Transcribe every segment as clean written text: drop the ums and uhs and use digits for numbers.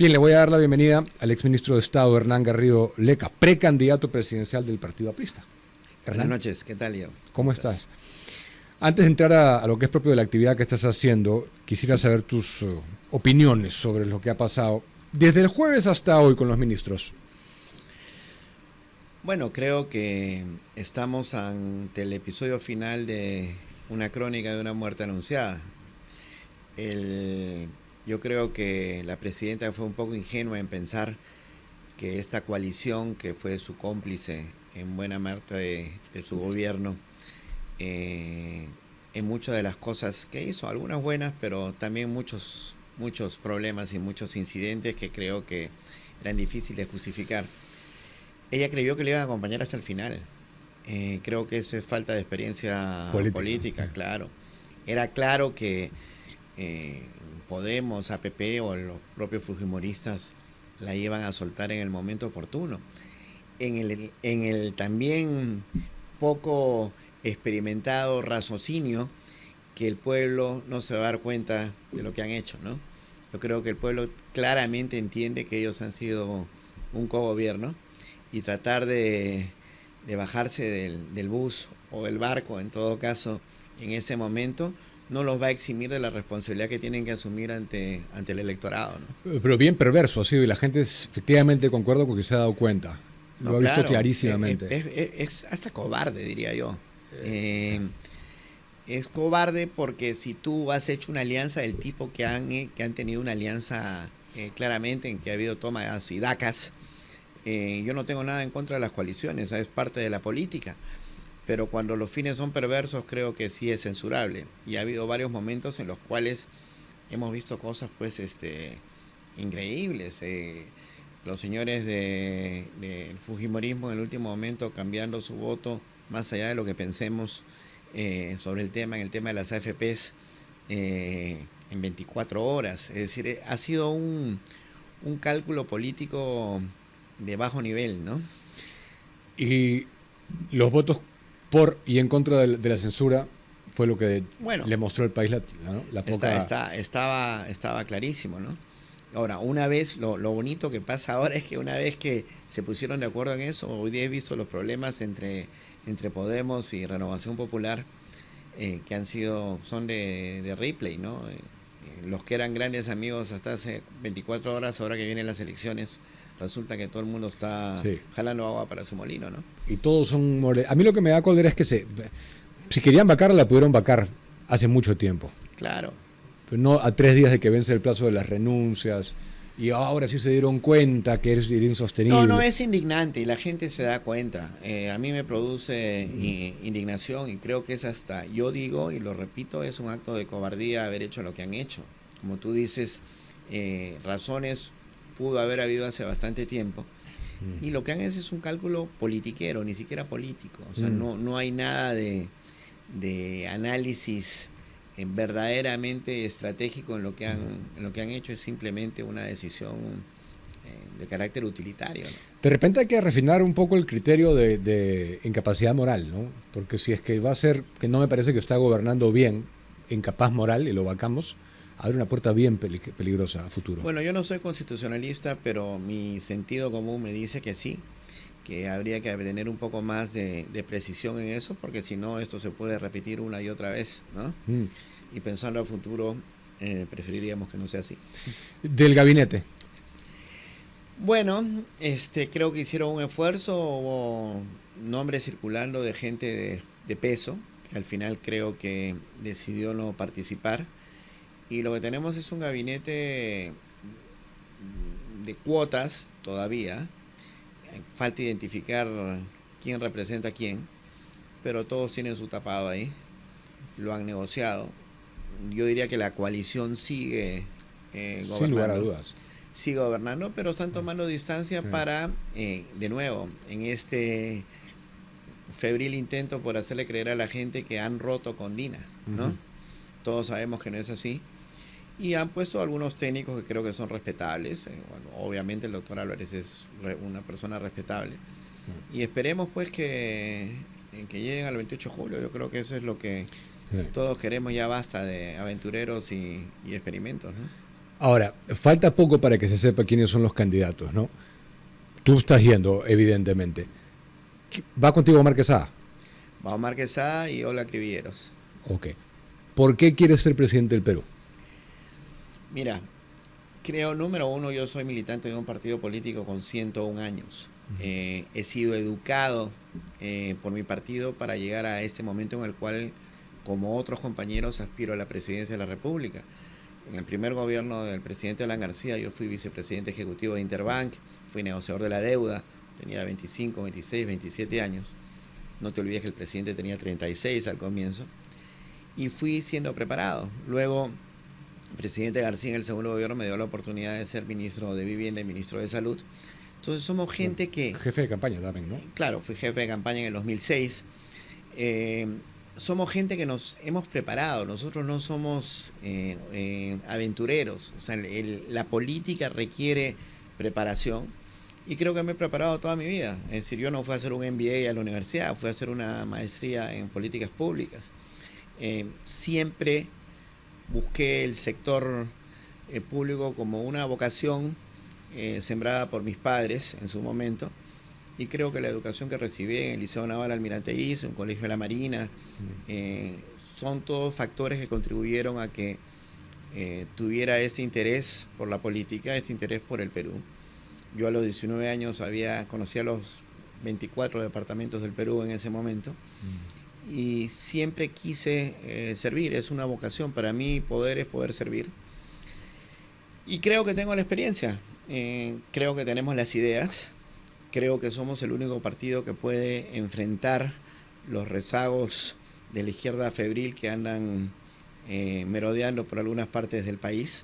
Bien, le voy a dar la bienvenida al exministro de Estado, Hernán Garrido Leca, precandidato presidencial del Partido Aprista. Buenas noches, ¿qué tal, Leo? ¿Cómo estás? Antes de entrar a lo que es propio de la actividad que estás haciendo, quisiera saber tus opiniones sobre lo que ha pasado desde el jueves hasta hoy con los ministros. Bueno, creo que estamos ante el episodio final de una crónica de una muerte anunciada. Yo creo que la presidenta fue un poco ingenua en pensar que esta coalición, que fue su cómplice en buena parte de su gobierno, en muchas de las cosas que hizo, algunas buenas, pero también muchos problemas y muchos incidentes que creo que eran difíciles de justificar. Ella creyó que le iban a acompañar hasta el final. Creo que eso es falta de experiencia política, claro. Era claro que Podemos, APP o los propios fujimoristas la iban a soltar en el momento oportuno. En el también poco experimentado raciocinio que el pueblo no se va a dar cuenta de lo que han hecho, ¿no? Yo creo que el pueblo claramente entiende que ellos han sido un cogobierno y tratar de bajarse del bus o del barco, en todo caso, en ese momento, no los va a eximir de la responsabilidad que tienen que asumir ante el electorado, ¿no? Pero bien perverso ha sido y la gente efectivamente concuerdo con que se ha dado cuenta. Lo ha visto clarísimamente. Es hasta cobarde, diría yo. Es cobarde porque si tú has hecho una alianza del tipo que han tenido una alianza claramente en que ha habido tomas y dacas, yo no tengo nada en contra de las coaliciones, es parte de la política. Pero cuando los fines son perversos, creo que sí es censurable. Y ha habido varios momentos en los cuales hemos visto cosas, pues, increíbles. Los señores del fujimorismo en el último momento cambiando su voto, más allá de lo que pensemos sobre el tema, en el tema de las AFPs, en 24 horas. Es decir, ha sido un cálculo político de bajo nivel, ¿no? Y los votos por y en contra de la censura fue lo que le mostró el país latino, ¿no? Estaba clarísimo, ¿no? Ahora, una vez, lo bonito que pasa ahora es que una vez que se pusieron de acuerdo en eso, hoy día he visto los problemas entre Podemos y Renovación Popular, que son de replay, ¿no? Los que eran grandes amigos hasta hace 24 horas, ahora que vienen las elecciones, resulta que todo el mundo está jalando agua para su molino, ¿no? Y todos son... A mí lo que me da cólera es que si querían vacar, la pudieron vacar hace mucho tiempo. Claro. Pero no a 3 días de que vence el plazo de las renuncias, y ahora sí se dieron cuenta que es insostenible. No, es indignante y la gente se da cuenta. A mí me produce indignación y creo que es hasta, yo digo y lo repito, es un acto de cobardía haber hecho lo que han hecho. Como tú dices, razones pudo haber habido hace bastante tiempo. Y lo que han hecho es un cálculo politiquero, ni siquiera político. O sea, no hay nada de análisis verdaderamente estratégico en lo que han hecho. Es simplemente una decisión de carácter utilitario, ¿no? De repente hay que refinar un poco el criterio de incapacidad moral, ¿no? Porque si es que va a ser, que no me parece que está gobernando bien, incapaz moral, y lo vacamos, abre una puerta bien peligrosa a futuro. Bueno, yo no soy constitucionalista, pero mi sentido común me dice que sí, que habría que tener un poco más de precisión en eso, porque si no, esto se puede repetir una y otra vez, ¿no? Y pensando a futuro, preferiríamos que no sea así. Del gabinete. Bueno, creo que hicieron un esfuerzo, hubo nombres circulando de gente de peso, que al final creo que decidió no participar. Y lo que tenemos es un gabinete de cuotas todavía. Falta identificar quién representa a quién, pero todos tienen su tapado ahí. Lo han negociado. Yo diría que la coalición sigue gobernando. Sin lugar a dudas. Sigue gobernando, pero están tomando distancia para, de nuevo, en este febril intento por hacerle creer a la gente que han roto con Dina, ¿no? Todos sabemos que no es así. Y han puesto algunos técnicos que creo que son respetables. Bueno, obviamente el doctor Álvarez es una persona respetable. Y esperemos pues que lleguen al 28 de julio. Yo creo que eso es lo que todos queremos. Ya basta de aventureros y experimentos, ¿no? Ahora, falta poco para que se sepa quiénes son los candidatos, ¿no? Tú estás yendo, evidentemente. ¿Va contigo Omar Quesada? Va Omar Quesada y Olga Cribilleros. Ok. ¿Por qué quieres ser presidente del Perú? Mira, creo, número uno, yo soy militante de un partido político con 101 años. He sido educado por mi partido para llegar a este momento en el cual, como otros compañeros, aspiro a la presidencia de la República. En el primer gobierno del presidente Alan García, yo fui vicepresidente ejecutivo de Interbank, fui negociador de la deuda, tenía 25, 26, 27 años. No te olvides que el presidente tenía 36 al comienzo. Y fui siendo preparado. Luego, el presidente García en el segundo gobierno me dio la oportunidad de ser ministro de Vivienda y ministro de Salud. Entonces somos gente que... Jefe de campaña también, ¿no? Claro, fui jefe de campaña en el 2006. Somos gente que nos hemos preparado. Nosotros no somos aventureros. O sea, la política requiere preparación. Y creo que me he preparado toda mi vida. Es decir, yo no fui a hacer un MBA a la universidad, fui a hacer una maestría en políticas públicas. Siempre busqué el sector público como una vocación sembrada por mis padres en su momento, y creo que la educación que recibí en el Liceo Naval Almirante Guiz, en el Colegio de la Marina, son todos factores que contribuyeron a que tuviera este interés por la política, este interés por el Perú. Yo a los 19 años conocía los 24 departamentos del Perú en ese momento, y siempre quise servir. Es una vocación para mí, es poder servir. Y creo que tengo la experiencia, creo que tenemos las ideas, creo que somos el único partido que puede enfrentar los rezagos de la izquierda febril que andan merodeando por algunas partes del país.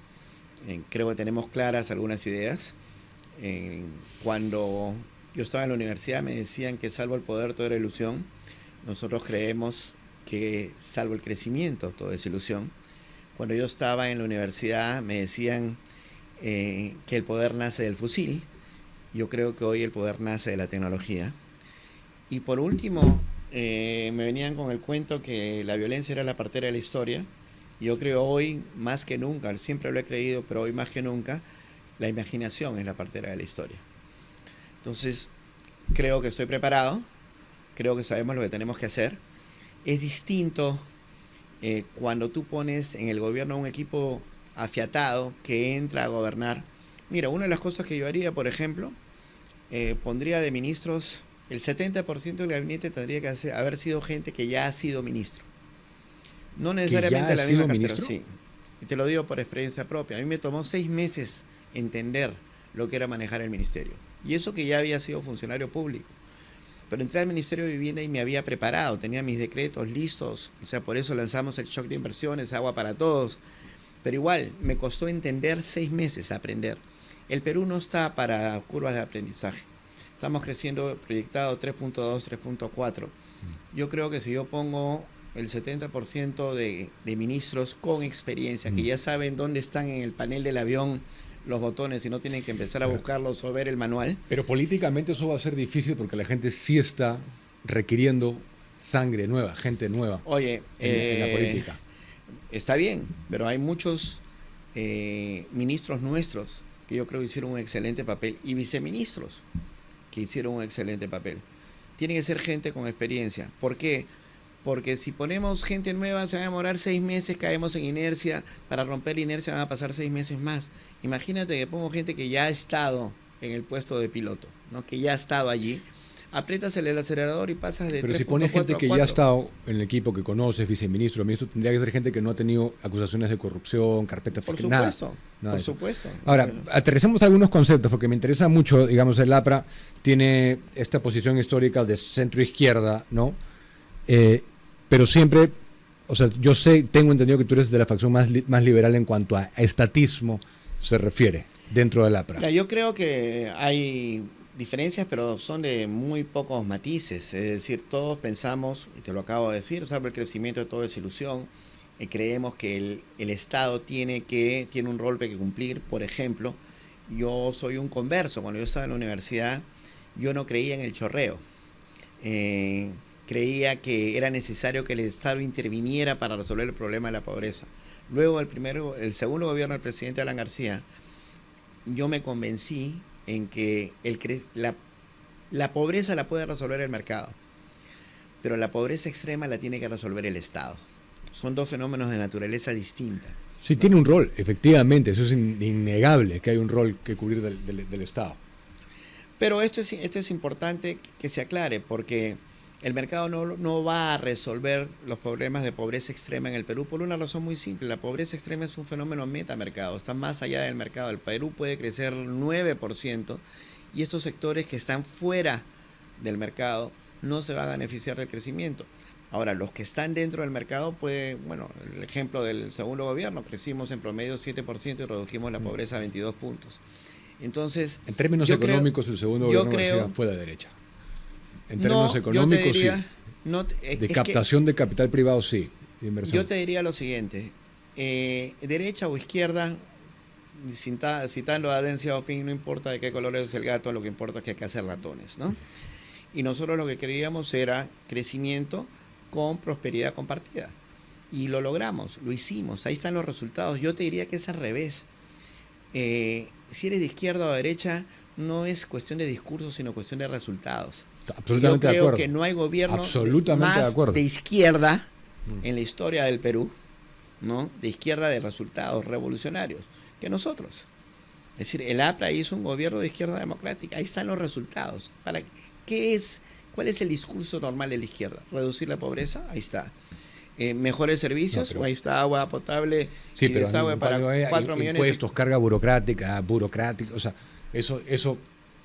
Creo que tenemos claras algunas ideas. Cuando yo estaba en la universidad me decían que salvo el poder todo era ilusión. Nosotros creemos que salvo el crecimiento todo es ilusión. Cuando yo estaba en la universidad me decían que el poder nace del fusil. Yo creo que hoy el poder nace de la tecnología. Y por último, me venían con el cuento que la violencia era la partera de la historia. Yo creo hoy, más que nunca, siempre lo he creído, pero hoy más que nunca, la imaginación es la partera de la historia. Entonces, creo que estoy preparado, creo que sabemos lo que tenemos que hacer. Es distinto cuando tú pones en el gobierno un equipo afiatado que entra a gobernar. Mira, una de las cosas que yo haría, por ejemplo, pondría de ministros, el 70% del gabinete tendría que haber sido gente que ya ha sido ministro. No necesariamente la misma cartera, sí. Y te lo digo por experiencia propia. A mí me tomó 6 meses entender lo que era manejar el ministerio. Y eso que ya había sido funcionario público. Pero entré al Ministerio de Vivienda y me había preparado, tenía mis decretos listos. O sea, por eso lanzamos el shock de inversiones, agua para todos. Pero igual, me costó entender 6 meses, aprender. El Perú no está para curvas de aprendizaje. Estamos creciendo proyectado 3.2, 3.4. Yo creo que si yo pongo el 70% de ministros con experiencia, que ya saben dónde están en el panel del avión los botones y no tienen que empezar a buscarlos o ver el manual. Pero políticamente eso va a ser difícil porque la gente sí está requiriendo sangre nueva, gente nueva. Oye, en la política. Está bien, pero hay muchos ministros nuestros que yo creo que hicieron un excelente papel, y viceministros que hicieron un excelente papel. Tiene que ser gente con experiencia. ¿Por qué? Porque si ponemos gente nueva se va a demorar 6 meses, caemos en inercia. Para romper la inercia van a pasar 6 meses más. Imagínate que pongo gente que ya ha estado en el puesto de piloto, ¿no? Que ya ha estado allí. Aprietas el acelerador y pasas de... Pero si pones gente que ya ha estado en el equipo, que conoces, viceministro, ministro, tendría que ser gente que no ha tenido acusaciones de corrupción, carpetas... Por supuesto, por supuesto. Ahora, aterricemos algunos conceptos, porque me interesa mucho, digamos, el APRA tiene esta posición histórica de centro-izquierda, ¿no? Pero siempre, o sea, tengo entendido que tú eres de la facción más liberal en cuanto a estatismo se refiere, dentro del APRA. Mira, yo creo que hay diferencias, pero son de muy pocos matices. Es decir, todos pensamos, y te lo acabo de decir, salvo el crecimiento de todo es ilusión, creemos que el Estado tiene un rol que cumplir. Por ejemplo, yo soy un converso. Cuando yo estaba en la universidad, yo no creía en el chorreo. Creía que era necesario que el Estado interviniera para resolver el problema de la pobreza. Luego el segundo gobierno del presidente Alan García, yo me convencí en que la pobreza la puede resolver el mercado, pero la pobreza extrema la tiene que resolver el Estado. Son dos fenómenos de naturaleza distinta. Sí, tiene un rol, efectivamente, eso es innegable, que hay un rol que cubrir del Estado. Pero esto es importante que se aclare, porque el mercado no va a resolver los problemas de pobreza extrema en el Perú por una razón muy simple. La pobreza extrema es un fenómeno metamercado, está más allá del mercado. El Perú puede crecer 9% y estos sectores que están fuera del mercado no se van a beneficiar del crecimiento. Ahora, los que están dentro del mercado, el ejemplo del segundo gobierno, crecimos en promedio 7% y redujimos la pobreza a 22 puntos. Entonces, en términos económicos, el segundo gobierno fue de derecha. En términos económicos, sí. De captación de capital privado, sí. De inversión. Yo te diría lo siguiente. Derecha o izquierda, citando a Deng Xiaoping, no importa de qué color es el gato, lo que importa es que hay que hacer ratones, ¿no? Y nosotros lo que queríamos era crecimiento con prosperidad compartida. Y lo logramos, lo hicimos. Ahí están los resultados. Yo te diría que es al revés. Si eres de izquierda o de derecha, no es cuestión de discurso, sino cuestión de resultados. Absolutamente Yo de acuerdo. creo que no hay gobierno más de izquierda en la historia del Perú, ¿no? De izquierda de resultados revolucionarios, que nosotros. Es decir, el APRA hizo un gobierno de izquierda democrática. Ahí están los resultados. ¿Cuál es el discurso normal de la izquierda? ¿Reducir la pobreza? Ahí está. Mejores servicios, ahí está agua potable y desagüe para 4 millones. Impuestos, carga burocrática, o sea, eso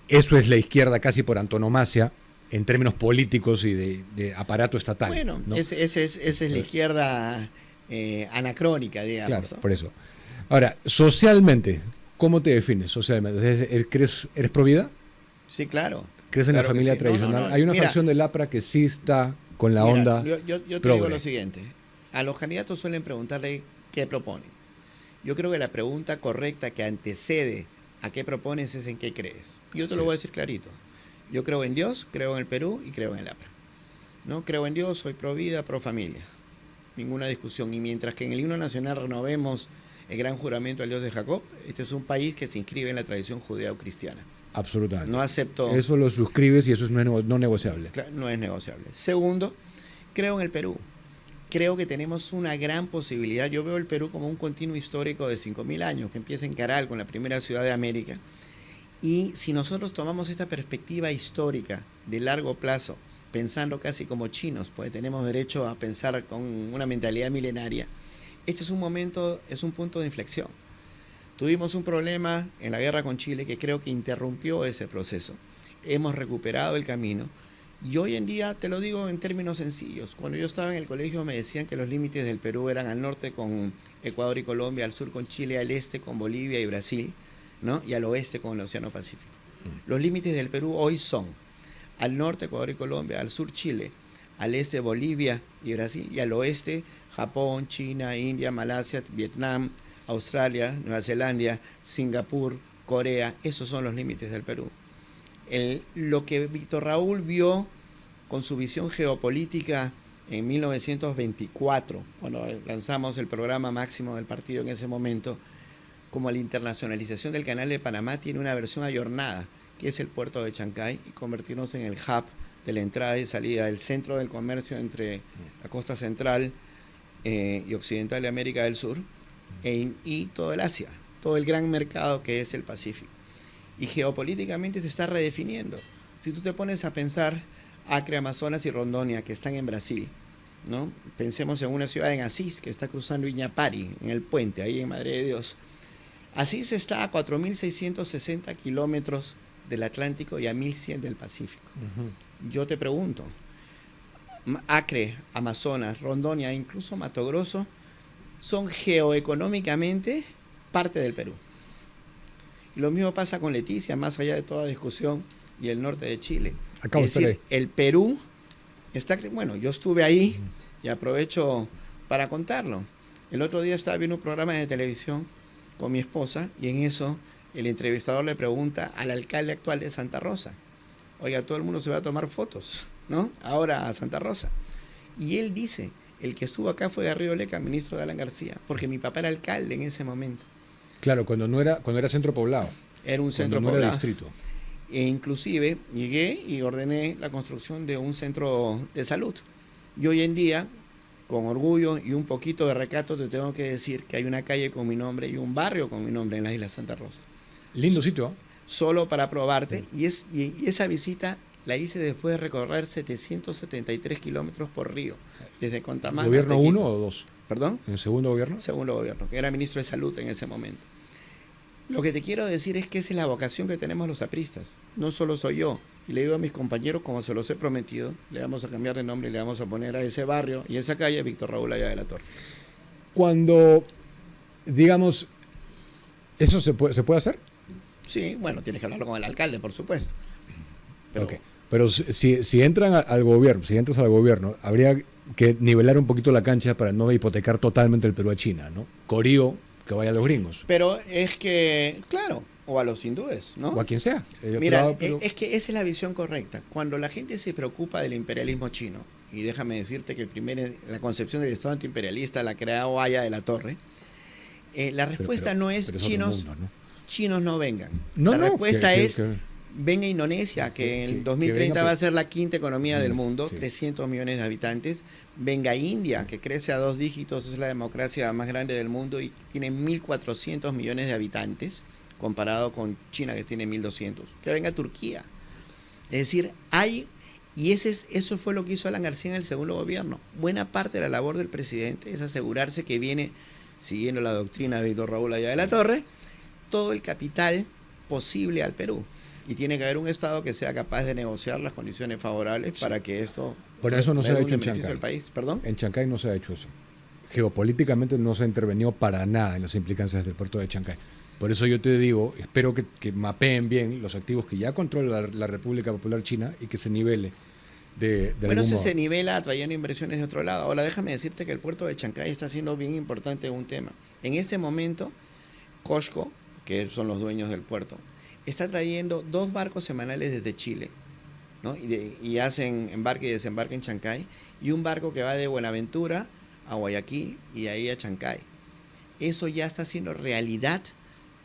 es la izquierda casi por antonomasia en términos políticos y de aparato estatal. Bueno, ¿no? esa es la izquierda anacrónica, digamos. Claro, ¿no? por eso. Ahora, socialmente, ¿cómo te defines socialmente? ¿Eres pro vida? Sí, claro. ¿Crees en la familia tradicional? Hay una facción del APRA que sí está con la onda. Yo te digo lo siguiente. A los candidatos suelen preguntarle qué proponen. Yo creo que la pregunta correcta que antecede a qué propones es en qué crees. Yo te lo voy a decir clarito. Yo creo en Dios, creo en el Perú y creo en el APRA. ¿No? Creo en Dios, soy pro vida, pro familia. Ninguna discusión. Y mientras que en el himno nacional renovemos el gran juramento al Dios de Jacob, este es un país que se inscribe en la tradición judeo-cristiana. Absolutamente. No acepto. Eso lo suscribes y eso es no negociable. No es negociable. Segundo, creo en el Perú. Creo que tenemos una gran posibilidad. Yo veo el Perú como un continuo histórico de 5.000 años, que empieza en Caral, con la primera ciudad de América. Y si nosotros tomamos esta perspectiva histórica de largo plazo, pensando casi como chinos, pues tenemos derecho a pensar con una mentalidad milenaria, este es un punto de inflexión. Tuvimos un problema en la guerra con Chile que creo que interrumpió ese proceso. Hemos recuperado el camino y hoy en día, te lo digo en términos sencillos, cuando yo estaba en el colegio me decían que los límites del Perú eran al norte con Ecuador y Colombia, al sur con Chile, al este con Bolivia y Brasil, ¿no? Y al oeste con el Océano Pacífico. Los límites del Perú hoy son al norte Ecuador y Colombia, al sur Chile, al este Bolivia y Brasil y al oeste Japón, China, India, Malasia, Vietnam, Australia, Nueva Zelanda, Singapur, Corea. Esos son los límites del Perú. Lo que Víctor Raúl vio con su visión geopolítica en 1924, cuando lanzamos el programa máximo del partido en ese momento, como la internacionalización del Canal de Panamá, tiene una versión ayornada, que es el puerto de Chancay, y convertirnos en el hub de la entrada y salida, el centro del comercio entre la costa central y occidental de América del Sur y todo el Asia, todo el gran mercado que es el Pacífico. Y geopolíticamente se está redefiniendo. Si tú te pones a pensar Acre, Amazonas y Rondônia, que están en Brasil, ¿no? Pensemos en una ciudad en Asís, que está cruzando Iñapari, en el puente, ahí en Madre de Dios. Asís está a 4.660 kilómetros del Atlántico y a 1.100 del Pacífico. Yo te pregunto, Acre, Amazonas, Rondônia, incluso Mato Grosso, son geoeconómicamente parte del Perú. Y lo mismo pasa con Leticia, más allá de toda discusión, y el norte de Chile. Es decir, el Perú está... Bueno, yo estuve ahí y aprovecho para contarlo. El otro día estaba viendo un programa de televisión con mi esposa y en eso el entrevistador le pregunta al alcalde actual de Santa Rosa: oiga, todo el mundo se va a tomar fotos, ¿no? Ahora a Santa Rosa. Y él dice, El que estuvo acá fue Garrido Leca, ministro de Alan García, porque mi papá era alcalde en ese momento. Claro, cuando era centro poblado. Era un centro Cuando no era poblado. distrito. E inclusive llegué y ordené la construcción de un centro de salud. Y hoy en día, con orgullo y un poquito de recato, te tengo que decir que hay una calle con mi nombre y un barrio con mi nombre en la isla Santa Rosa. Lindo sitio, ¿eh? Solo para probarte. Y esa visita la hice después de recorrer 773 kilómetros por río. Desde Contamán. ¿Gobierno 1 o 2? ¿Perdón? ¿En el segundo gobierno? Segundo gobierno, que era ministro de Salud en ese momento. Lo que te quiero decir es que esa es la vocación que tenemos los apristas. No solo soy yo. Y le digo a mis compañeros, como se los he prometido, le vamos a cambiar de nombre y le vamos a poner a ese barrio y esa calle Víctor Raúl Allá de la Torre. Cuando, digamos, ¿eso se puede hacer? Sí, bueno, tienes que hablarlo con el alcalde, por supuesto. Pero, Okay. Pero si entran al gobierno, si entras al gobierno, habría que nivelar un poquito la cancha para no hipotecar totalmente el Perú a China, ¿no? Corío, que vaya a los gringos. pero es que, claro, o a los hindúes, ¿no? O a quien sea. Mira, es que esa es la visión correcta. Cuando la gente se preocupa del imperialismo chino, y déjame decirte que la concepción del Estado antiimperialista la creó Aya de la Torre, la respuesta no es pero chinos, mundo, ¿no? chinos no vengan. No, la no, respuesta es venga Indonesia, que en que 2030 venga, va a ser la quinta economía del mundo, sí. 300 millones de habitantes. Venga India, que crece a 2 dígitos, es la democracia más grande del mundo y tiene 1.400 millones de habitantes, comparado con China, que tiene 1.200. Que venga Turquía. Es decir, eso fue lo que hizo Alan García en el segundo gobierno. Buena parte de la labor del presidente es asegurarse que viene, siguiendo la doctrina de Víctor Raúl Allá de la Torre, todo el capital posible al Perú. Y tiene que haber un Estado que sea capaz de negociar las condiciones favorables para que esto... Por eso no se ha hecho en beneficio Chancay. al país. ¿Perdón? En Chancay no se ha hecho eso. Geopolíticamente no se intervenió para nada en las implicancias del puerto de Chancay. Por eso yo te digo, espero que mapeen bien los activos que ya controla la República Popular China y que se nivele de Bueno, algún eso modo. se nivela atrayendo inversiones de otro lado. Ahora, déjame decirte que el puerto de Chancay está siendo bien importante un tema. En este momento, Cosco, que son los dueños del puerto, está trayendo 2 barcos semanales desde Chile, ¿no? Y hacen embarque y desembarque en Chancay, y un barco que va de Buenaventura a Guayaquil y de ahí a Chancay. Eso ya está haciendo realidad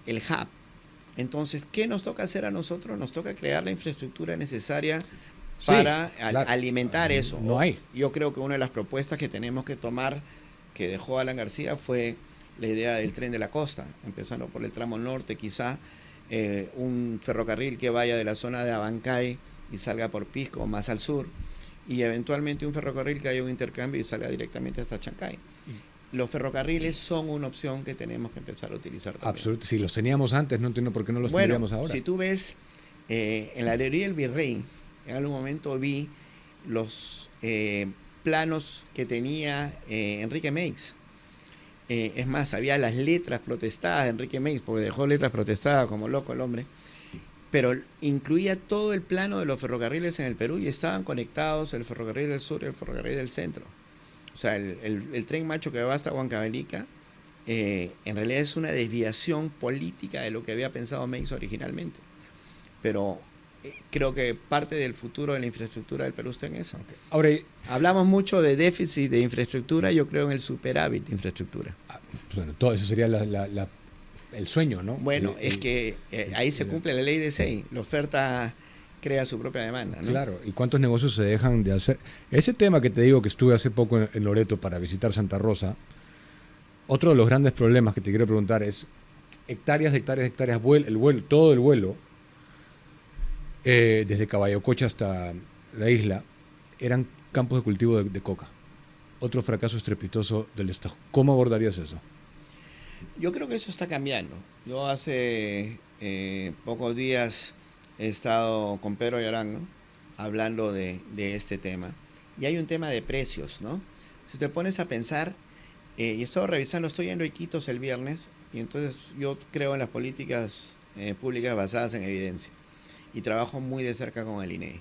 el hub. Entonces, ¿qué nos toca hacer a nosotros? Nos toca crear la infraestructura necesaria para alimentar eso. No hay. Yo creo que una de las propuestas que tenemos que tomar, que dejó Alan García, fue la idea del tren de la costa, empezando por el tramo norte, quizá un ferrocarril que vaya de la zona de Abancay y salga por Pisco más al sur, y eventualmente un ferrocarril que haya un intercambio y salga directamente hasta Chancay. Los ferrocarriles son una opción que tenemos que empezar a utilizar también. Absolutamente. Si los teníamos antes, no entiendo por qué no los tendríamos ahora. Si tú ves en la galería del Virrey, en algún momento vi los planos que tenía Enrique Meix. Es más, había las letras protestadas de Enrique Meix, porque dejó letras protestadas como loco el hombre, pero incluía todo el plano de los ferrocarriles en el Perú y estaban conectados el ferrocarril del sur y el ferrocarril del centro. O sea, el tren macho que va hasta Huancavelica en realidad es una desviación política de lo que había pensado Meix originalmente. Pero creo que parte del futuro de la infraestructura del Perú está en eso. Okay. Ahora, hablamos mucho de déficit de infraestructura, yo creo en el superávit de infraestructura. Bueno, todo eso sería el sueño, ¿no? Bueno, es que ahí se cumple la ley de Say. La oferta crea su propia demanda, ¿no? Claro, ¿y cuántos negocios se dejan de hacer? Ese tema que te digo que estuve hace poco en Loreto para visitar Santa Rosa, otro de los grandes problemas que te quiero preguntar es hectáreas, todo el vuelo, desde Caballococha hasta la isla, eran campos de cultivo de coca. Otro fracaso estrepitoso del Estado. ¿Cómo abordarías eso? Yo creo que eso está cambiando. Yo hace pocos días he estado con Pedro Llorando hablando de este tema. Y hay un tema de precios, ¿no? Si te pones a pensar, y he estado revisando, estoy yendo a Iquitos el viernes, y entonces yo creo en las políticas públicas basadas en evidencia. Y trabajo muy de cerca con el INEI.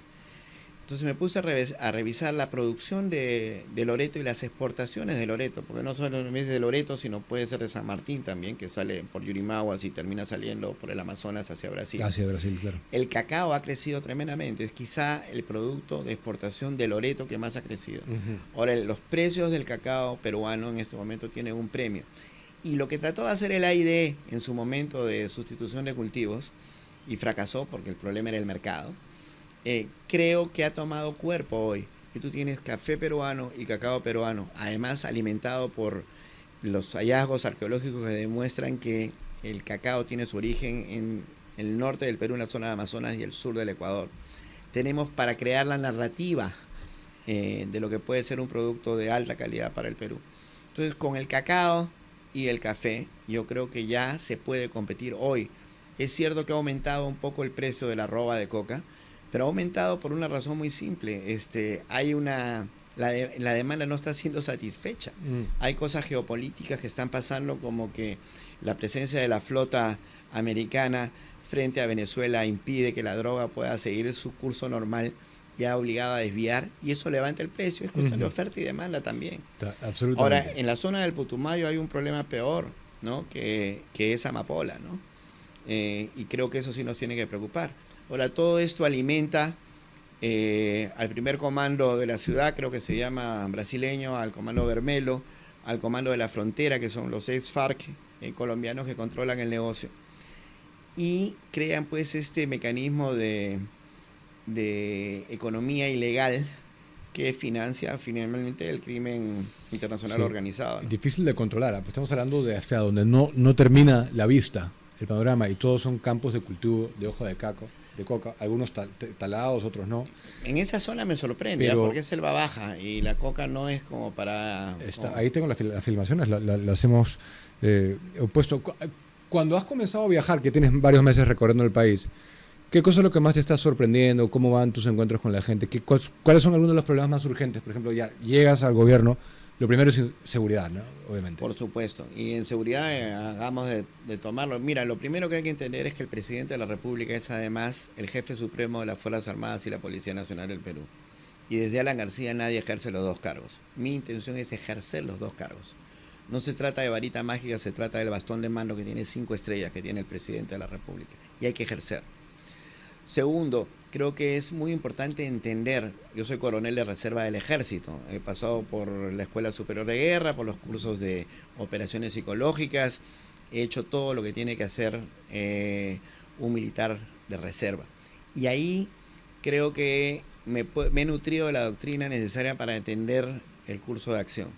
Entonces me puse a revisar la producción de Loreto y las exportaciones de Loreto, porque no solo es de Loreto, sino puede ser de San Martín también, que sale por Yurimaguas y termina saliendo por el Amazonas hacia Brasil. Hacia Brasil, claro. El cacao ha crecido tremendamente, es quizá el producto de exportación de Loreto que más ha crecido. Ahora, los precios del cacao peruano en este momento tienen un premio. Y lo que trató de hacer el AID en su momento de sustitución de cultivos, y fracasó porque el problema era el mercado, creo que ha tomado cuerpo hoy. Y tú tienes café peruano y cacao peruano, además alimentado por los hallazgos arqueológicos que demuestran que el cacao tiene su origen en el norte del Perú, en la zona de Amazonas, y el sur del Ecuador. Tenemos para crear la narrativa de lo que puede ser un producto de alta calidad para el Perú. Entonces, con el cacao y el café, yo creo que ya se puede competir hoy. Es cierto que ha aumentado un poco el precio de la arroba de coca, pero ha aumentado por una razón muy simple. La demanda no está siendo satisfecha. Hay cosas geopolíticas que están pasando, como que la presencia de la flota americana frente a Venezuela impide que la droga pueda seguir su curso normal, ya obligada a desviar, y eso levanta el precio. Es cuestión de oferta y demanda también. Absolutamente. Ahora, en la zona del Putumayo hay un problema peor, ¿no? que es amapola, ¿no? Y creo que eso sí nos tiene que preocupar. Ahora, todo esto alimenta al primer comando de la ciudad, creo que se llama brasileño, al comando Vermelo, al comando de la frontera, que son los ex-FARC colombianos que controlan el negocio. Y crean pues este mecanismo de economía ilegal que financia finalmente el crimen internacional organizado, ¿no? Difícil de controlar, pues estamos hablando de hasta donde no termina la vista, el panorama, y todos son campos de cultivo de hoja de coca, algunos talados, otros no. En esa zona me sorprende, porque es selva baja y la coca no es como para... Ahí tengo las filmaciones, las hemos puesto. Cuando has comenzado a viajar, que tienes varios meses recorriendo el país, ¿qué cosa es lo que más te está sorprendiendo? ¿Cómo van tus encuentros con la gente? ¿Cuáles son algunos de los problemas más urgentes? Por ejemplo, ya llegas al gobierno, lo primero es seguridad, ¿no? Obviamente. Por supuesto. Y en seguridad hagamos de tomarlo. Mira, lo primero que hay que entender es que el presidente de la República es además el jefe supremo de las Fuerzas Armadas y la Policía Nacional del Perú. Y desde Alan García nadie ejerce los dos cargos. Mi intención es ejercer los dos cargos. No se trata de varita mágica, se trata del bastón de mando que tiene 5 estrellas que tiene el presidente de la República. Y hay que ejercer. Segundo, creo que es muy importante entender, yo soy coronel de reserva del ejército, he pasado por la Escuela Superior de Guerra, por los cursos de operaciones psicológicas, he hecho todo lo que tiene que hacer un militar de reserva. Y ahí creo que me he nutrido de la doctrina necesaria para entender el curso de acción.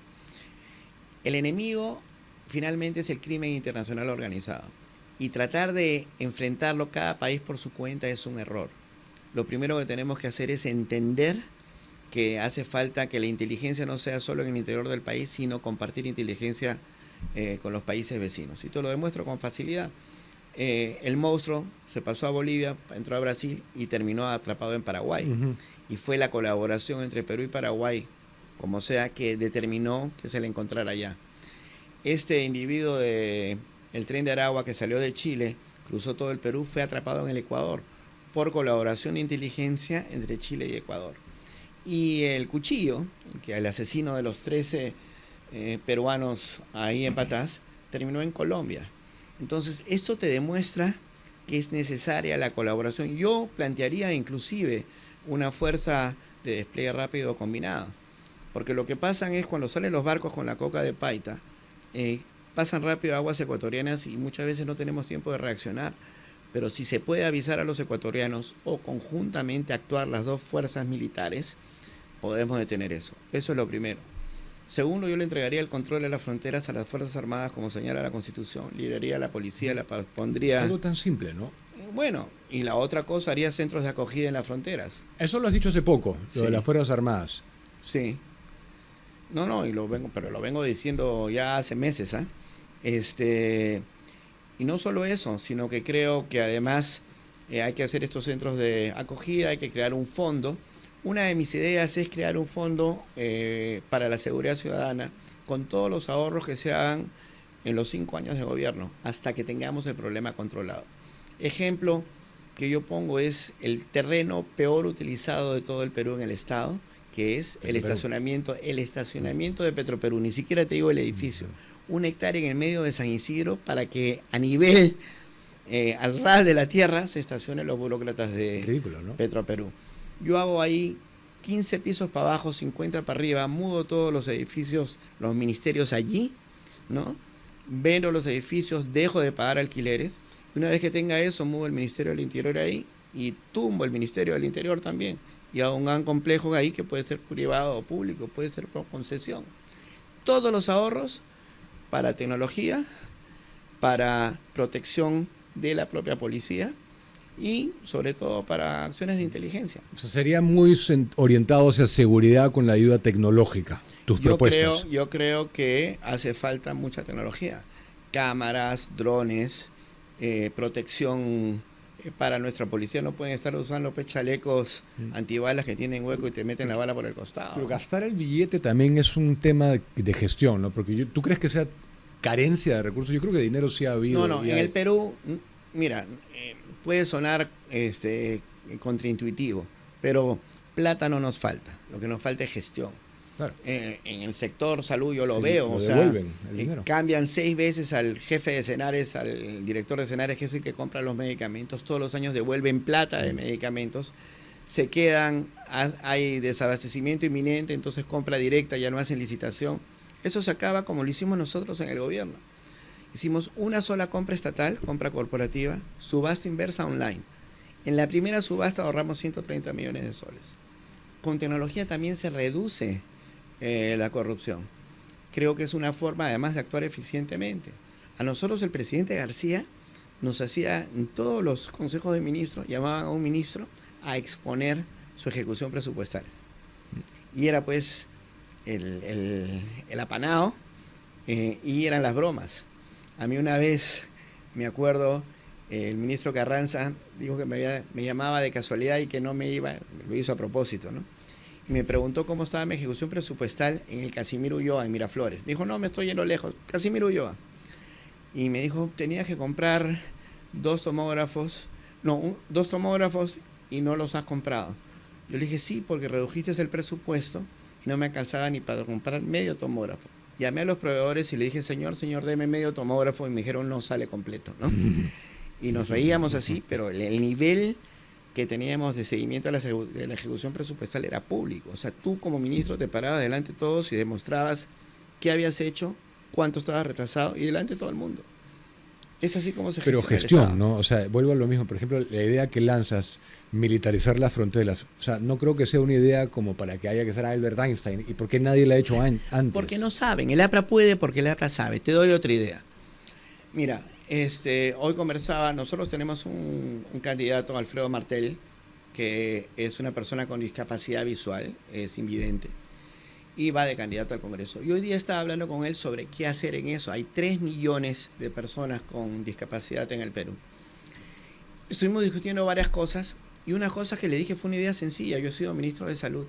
El enemigo finalmente es el crimen internacional organizado. Y tratar de enfrentarlo cada país por su cuenta es un error. Lo primero que tenemos que hacer es entender que hace falta que la inteligencia no sea solo en el interior del país, sino compartir inteligencia con los países vecinos. Y te lo demuestro con facilidad. El monstruo se pasó a Bolivia, entró a Brasil y terminó atrapado en Paraguay. Y fue la colaboración entre Perú y Paraguay, como sea, que determinó que se le encontrara allá. Este individuo el tren de Aragua que salió de Chile, cruzó todo el Perú, fue atrapado en el Ecuador por colaboración de inteligencia entre Chile y Ecuador. Y el cuchillo, que el asesino de los 13 peruanos ahí en Patás, terminó en Colombia. Entonces, esto te demuestra que es necesaria la colaboración. Yo plantearía inclusive una fuerza de despliegue rápido combinado, porque lo que pasa es cuando salen los barcos con la coca de Paita, pasan rápido a aguas ecuatorianas y muchas veces no tenemos tiempo de reaccionar. Pero si se puede avisar a los ecuatorianos o conjuntamente actuar las dos fuerzas militares, podemos detener eso. Eso es lo primero. Segundo, yo le entregaría el control de las fronteras a las Fuerzas Armadas, como señala la Constitución. Liberaría a la policía, la pondría... Algo tan simple, ¿no? Bueno, y la otra cosa, haría centros de acogida en las fronteras. Eso lo has dicho hace poco, lo de las Fuerzas Armadas. Sí. No, y lo vengo diciendo ya hace meses, ¿ah? Y no solo eso, sino que creo que además hay que hacer estos centros de acogida, hay que crear un fondo. Una de mis ideas es crear un fondo para la seguridad ciudadana con todos los ahorros que se hagan en los 5 años de gobierno, hasta que tengamos el problema controlado. Ejemplo que yo pongo es el terreno peor utilizado de todo el Perú en el estado, que es el estacionamiento de Petroperú. Ni siquiera te digo el edificio. 1 hectárea en el medio de San Isidro para que a nivel, al ras de la tierra, se estacionen los burócratas de Ridículo, ¿no? Petroperú. Yo hago ahí 15 pisos para abajo, 50 para arriba, mudo todos los edificios, los ministerios allí, ¿no? Vendo los edificios, dejo de pagar alquileres. Una vez que tenga eso, mudo el Ministerio del Interior ahí y tumbo el Ministerio del Interior también. Y hago un gran complejo ahí que puede ser privado o público, puede ser por concesión. Todos los ahorros para tecnología, para protección de la propia policía y sobre todo para acciones de inteligencia. O sea, sería muy orientado hacia seguridad con la ayuda tecnológica, tus propuestas. Yo creo que hace falta mucha tecnología. Cámaras, drones, protección para nuestra policía. No pueden estar usando chalecos antibalas que tienen hueco y te meten la bala por el costado. Pero gastar el billete también es un tema de gestión, ¿no? Porque ¿tú crees que sea carencia de recursos? Yo creo que dinero sí ha habido. No, en el Perú, mira, puede sonar contraintuitivo, pero plata no nos falta. Lo que nos falta es gestión. Claro. En el sector salud yo lo veo, devuelven el dinero. Cambian 6 veces al jefe de Senares, al director de Senares, que es el que compra los medicamentos, todos los años devuelven plata de medicamentos, se quedan, hay desabastecimiento inminente, entonces compra directa, ya no hacen licitación. Eso se acaba como lo hicimos nosotros en el gobierno. Hicimos una sola compra estatal, compra corporativa, subasta inversa online. En la primera subasta ahorramos 130 millones de soles. Con tecnología también se reduce la corrupción. Creo que es una forma además de actuar eficientemente. A nosotros el presidente García nos hacía en todos los consejos de ministros, llamaban a un ministro a exponer su ejecución presupuestal. Y era pues el apanado y eran las bromas. A mí una vez, me acuerdo, el ministro Carranza dijo que me llamaba de casualidad y que no me iba, lo hizo a propósito, ¿no? Y me preguntó cómo estaba mi ejecución presupuestal en el Casimiro Ulloa, en Miraflores. Me dijo, no, me estoy yendo lejos, Casimiro Ulloa. Y me dijo, tenías que comprar 2 tomógrafos y no los has comprado. Yo le dije, sí, porque redujiste el presupuesto y no me alcanzaba ni para comprar medio tomógrafo. Llamé a los proveedores y le dije, señor, deme medio tomógrafo, y me dijeron, no sale completo, ¿no? Y nos reíamos así, pero el nivel que teníamos de seguimiento de la ejecución presupuestal era público. O sea, tú como ministro te parabas delante de todos y demostrabas qué habías hecho, cuánto estabas retrasado y delante de todo el mundo. Es así como se gestiona. Pero gestión, ¿no? O sea, vuelvo a lo mismo. Por ejemplo, la idea que lanzas, militarizar las fronteras. O sea, no creo que sea una idea como para que haya que ser Albert Einstein. ¿Y por qué nadie la ha hecho antes? Porque no saben. El APRA puede porque el APRA sabe. Te doy otra idea. Mira, hoy conversaba, nosotros tenemos un candidato, Alfredo Martel, que es una persona con discapacidad visual, es invidente, y va de candidato al Congreso. Y hoy día estaba hablando con él sobre qué hacer en eso. Hay 3 millones de personas con discapacidad en el Perú. Estuvimos discutiendo varias cosas, y una cosa que le dije fue una idea sencilla. Yo he sido ministro de Salud.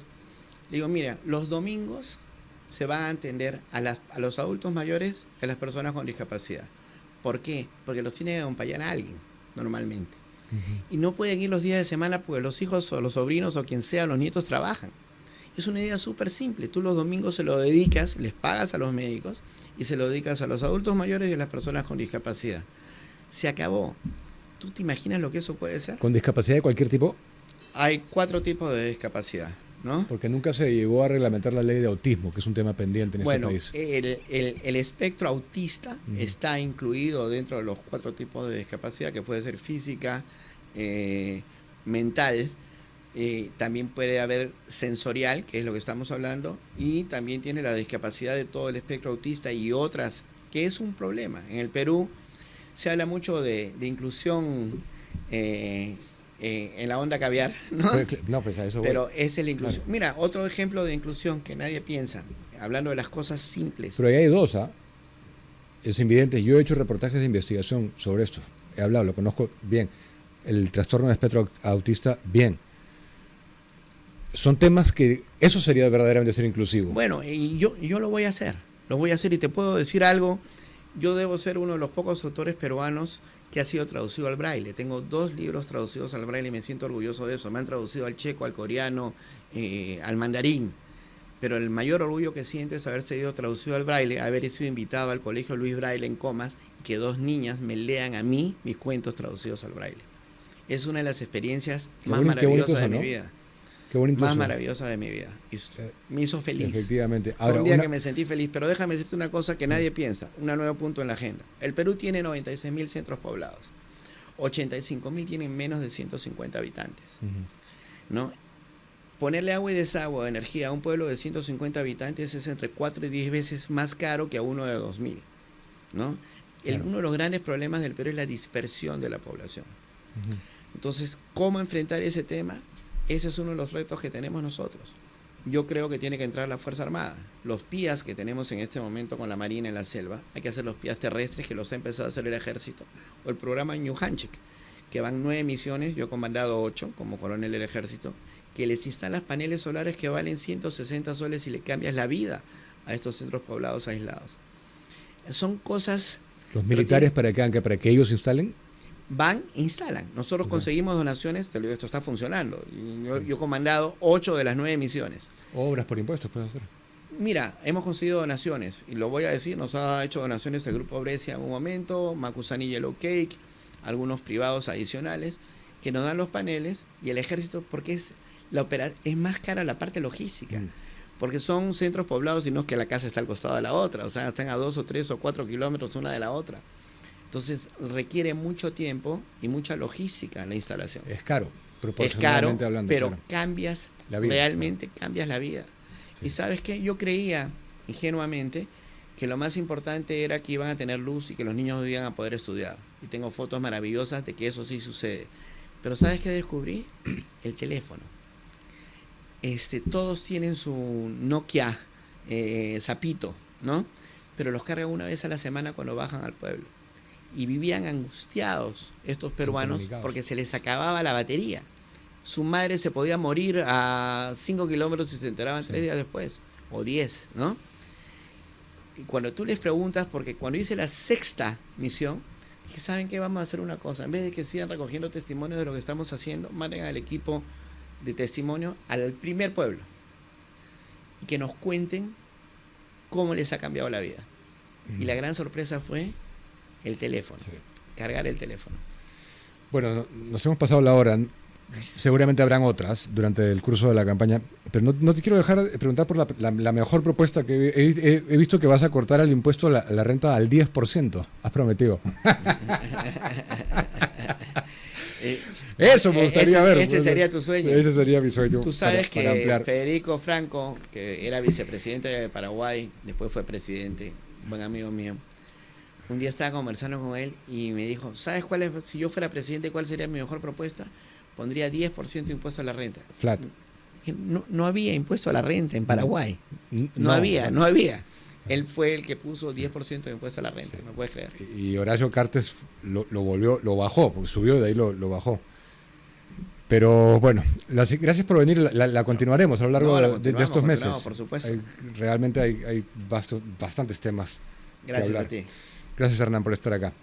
Le digo, mira, los domingos se van a atender a los adultos mayores y a las personas con discapacidad. ¿Por qué? Porque los tiene que acompañar a alguien, normalmente. Y no pueden ir los días de semana porque los hijos o los sobrinos o quien sea, los nietos trabajan. Es una idea súper simple. Tú los domingos se lo dedicas, les pagas a los médicos y se lo dedicas a los adultos mayores y a las personas con discapacidad. Se acabó. ¿Tú te imaginas lo que eso puede ser? ¿Con discapacidad de cualquier tipo? Hay 4 tipos de discapacidad, ¿no? Porque nunca se llegó a reglamentar la ley de autismo, que es un tema pendiente en este país. El espectro autista está incluido dentro de los 4 tipos de discapacidad, que puede ser física, mental, también puede haber sensorial, que es lo que estamos hablando, y también tiene la discapacidad de todo el espectro autista y otras, que es un problema. En el Perú se habla mucho de inclusión en la onda caviar, ¿no? No, pues a eso voy. Pero esa es la inclusión. Claro. Mira, otro ejemplo de inclusión que nadie piensa, hablando de las cosas simples. Pero ahí hay 2, ¿ah? Es invidente. Yo he hecho reportajes de investigación sobre esto. He hablado, lo conozco bien. El trastorno de espectro autista, bien. Son temas que eso sería verdaderamente ser inclusivo. Bueno, y yo lo voy a hacer. Lo voy a hacer y te puedo decir algo. Yo debo ser uno de los pocos autores peruanos que ha sido traducido al braille. Tengo 2 libros traducidos al braille y me siento orgulloso de eso. Me han traducido al checo, al coreano, al mandarín. Pero el mayor orgullo que siento es haber sido traducido al braille, haber sido invitado al colegio Luis Braille en Comas y que 2 niñas me lean a mí mis cuentos traducidos al braille. Es una de las experiencias más maravillosas de mi vida. Qué bonito. Más maravillosa de mi vida. Y me hizo feliz. Efectivamente. Ahora, fue un día que me sentí feliz, pero déjame decirte una cosa que nadie piensa, un nuevo punto en la agenda. El Perú tiene 96.000 centros poblados. 85.000 tienen menos de 150 habitantes. ¿No? Ponerle agua y desagüe o energía a un pueblo de 150 habitantes es entre 4 y 10 veces más caro que a uno de 2.000. ¿No? Claro. Uno de los grandes problemas del Perú es la dispersión de la población. Entonces, ¿cómo enfrentar ese tema? Ese es uno de los retos que tenemos nosotros. Yo creo que tiene que entrar la Fuerza Armada. Los PIAs que tenemos en este momento con la Marina en la selva, hay que hacer los PIAs terrestres que los ha empezado a hacer el Ejército, o el programa New Hanchik, que van 9 misiones, yo he comandado 8 como coronel del Ejército, que les instalas paneles solares que valen 160 soles y le cambias la vida a estos centros poblados aislados. Son cosas... ¿Los militares para que ellos instalen? Van e instalan. Nosotros conseguimos donaciones, te lo digo, esto está funcionando. Yo he comandado 8 de las 9 misiones. Obras por impuestos puedes hacer. Mira, hemos conseguido donaciones, y lo voy a decir, nos ha hecho donaciones el Grupo Brescia en un momento, Macusani Yellow Cake, algunos privados adicionales, que nos dan los paneles, y el Ejército, porque es más cara la parte logística. Porque son centros poblados y no es que la casa está al costado de la otra, o sea, están a 2 o 3 o 4 kilómetros una de la otra. Entonces requiere mucho tiempo y mucha logística la instalación. Es caro, proporcionalmente hablando, pero claro. Cambias la vida, realmente cambias la vida. Sí. Y ¿sabes qué? Yo creía ingenuamente que lo más importante era que iban a tener luz y que los niños iban a poder estudiar. Y tengo fotos maravillosas de que eso sí sucede. Pero ¿sabes qué descubrí? El teléfono. Todos tienen su Nokia Zapito, ¿no? Pero los cargan una vez a la semana cuando bajan al pueblo. Y vivían angustiados estos peruanos porque se les acababa la batería. Su madre se podía morir a 5 kilómetros y se enteraban 3 días después, o 10, ¿no? Y cuando tú les preguntas, porque cuando hice la 6ª misión, dije, ¿saben qué? Vamos a hacer una cosa. En vez de que sigan recogiendo testimonios de lo que estamos haciendo, manden al equipo de testimonio al primer pueblo y que nos cuenten cómo les ha cambiado la vida. Y la gran sorpresa fue el teléfono, cargar el teléfono. Bueno, nos hemos pasado la hora. Seguramente habrán otras durante el curso de la campaña, pero no te quiero dejar de preguntar por la mejor propuesta que he visto, que vas a cortar el impuesto a la renta al 10%. Has prometido. Eso me gustaría ver. Ese sería tu sueño. Ese sería mi sueño. Tú sabes que Federico Franco, que era vicepresidente de Paraguay, después fue presidente, buen amigo mío, un día estaba conversando con él y me dijo, ¿sabes cuál es? Si yo fuera presidente, ¿cuál sería mi mejor propuesta? Pondría 10% de impuesto a la renta. Flat. No había impuesto a la renta en Paraguay. No había. Él fue el que puso 10% de impuesto a la renta, ¿me puedes creer? Y Horacio Cartes lo bajó, porque subió y de ahí lo bajó. Pero bueno, gracias por venir, la continuaremos a lo largo de estos meses. Por supuesto. Realmente hay bastantes temas. Gracias a ti. Gracias, Hernán, por estar acá.